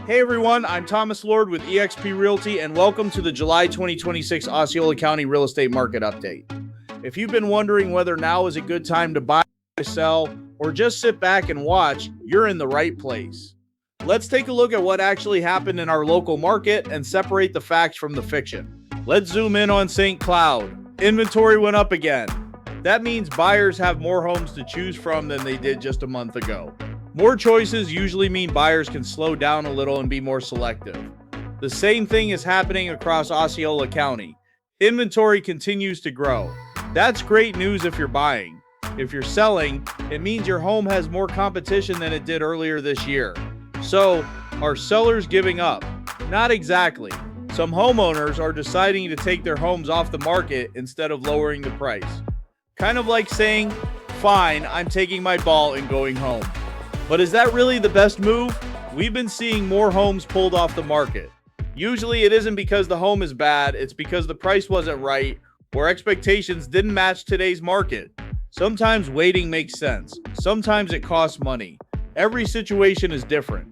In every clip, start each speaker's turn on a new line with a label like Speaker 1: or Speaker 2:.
Speaker 1: Hey everyone, I'm Tlord with eXp Realty and welcome to the July 2026 Osceola County Real Estate Market Update. If you've been wondering whether now is a good time to buy, sell, or just sit back and watch, you're in the right place. Let's take a look at what actually happened in our local market and separate the facts from the fiction. Let's zoom in on St. Cloud. Inventory went up again. That means buyers have more homes to choose from than they did just a month ago. More choices usually mean buyers can slow down a little and be more selective. The same thing is happening across Osceola County. Inventory continues to grow. That's great news if you're buying. If you're selling, it means your home has more competition than it did earlier this year. So, are sellers giving up? Not exactly. Some homeowners are deciding to take their homes off the market instead of lowering the price. Kind of like saying, fine, I'm taking my ball and going home. But is that really the best move? We've been seeing more homes pulled off the market. Usually it isn't because the home is bad, it's because the price wasn't right or expectations didn't match today's market. Sometimes waiting makes sense. Sometimes it costs money. Every situation is different.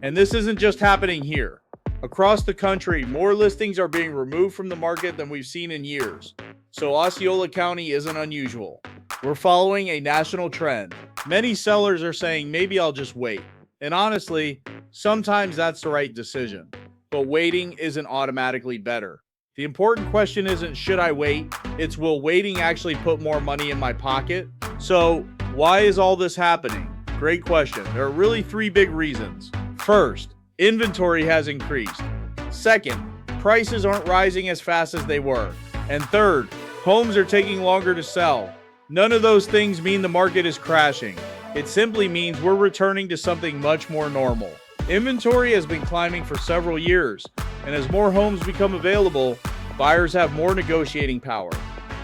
Speaker 1: And this isn't just happening here. Across the country, more listings are being removed from the market than we've seen in years. So Osceola County isn't unusual. We're following a national trend. Many sellers are saying, maybe I'll just wait. And honestly, sometimes that's the right decision. But waiting isn't automatically better. The important question isn't, should I wait? It's, will waiting actually put more money in my pocket? So, why is all this happening? Great question. There are really three big reasons. First, inventory has increased. Second, prices aren't rising as fast as they were. And third, homes are taking longer to sell. None of those things mean the market is crashing. It simply means we're returning to something much more normal. Inventory has been climbing for several years, and as more homes become available, buyers have more negotiating power.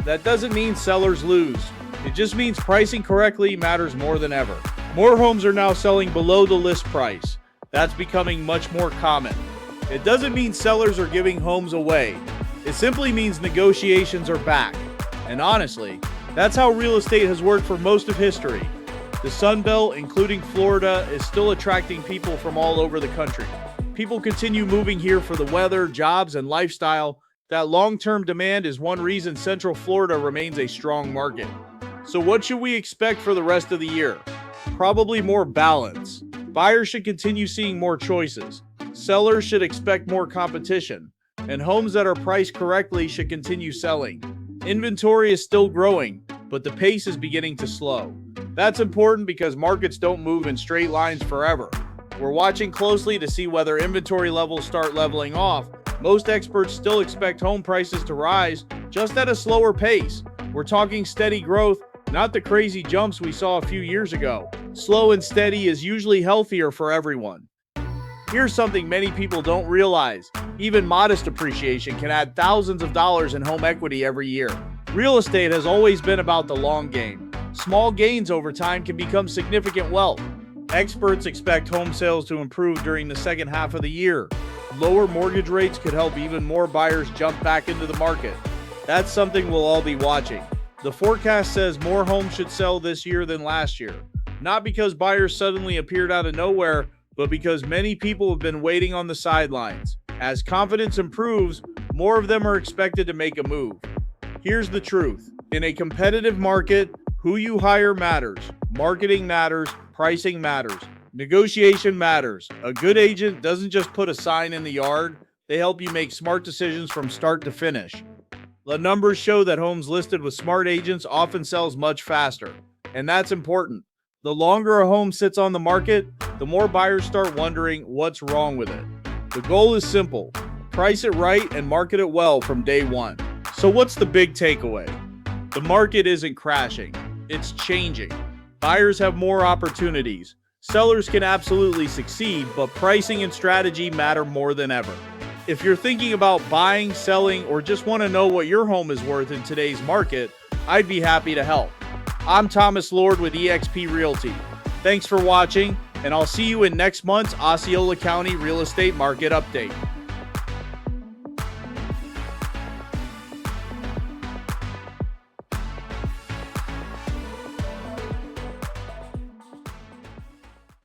Speaker 1: That doesn't mean sellers lose. It just means pricing correctly matters more than ever. More homes are now selling below the list price. That's becoming much more common. It doesn't mean sellers are giving homes away. It simply means negotiations are back. And honestly, that's how real estate has worked for most of history. The Sun Belt, including Florida, is still attracting people from all over the country. People continue moving here for the weather, jobs, and lifestyle. That long-term demand is one reason Central Florida remains a strong market. So what should we expect for the rest of the year? Probably more balance. Buyers should continue seeing more choices. Sellers should expect more competition. And homes that are priced correctly should continue selling. Inventory is still growing, but the pace is beginning to slow. That's important because markets don't move in straight lines forever. We're watching closely to see whether inventory levels start leveling off. Most experts still expect home prices to rise, just at a slower pace. We're talking steady growth, not the crazy jumps we saw a few years ago. Slow and steady is usually healthier for everyone. Here's something many people don't realize. Even modest appreciation can add thousands of dollars in home equity every year. Real estate has always been about the long game. Small gains over time can become significant wealth. Experts expect home sales to improve during the second half of the year. Lower mortgage rates could help even more buyers jump back into the market. That's something we'll all be watching. The forecast says more homes should sell this year than last year. Not because buyers suddenly appeared out of nowhere, but because many people have been waiting on the sidelines. As confidence improves, more of them are expected to make a move. Here's the truth. In a competitive market, who you hire matters. Marketing matters. Pricing matters. Negotiation matters. A good agent doesn't just put a sign in the yard. They help you make smart decisions from start to finish. The numbers show that homes listed with smart agents often sells much faster. And that's important. The longer a home sits on the market, the more buyers start wondering what's wrong with it. The goal is simple. Price it right and market it well from day one. So what's the big takeaway? The market isn't crashing. It's changing. Buyers have more opportunities. Sellers can absolutely succeed, but pricing and strategy matter more than ever. If you're thinking about buying, selling, or just want to know what your home is worth in today's market, I'd be happy to help. I'm Tlord with eXp Realty. Thanks for watching, and I'll see you in next month's Osceola County Real Estate Market Update.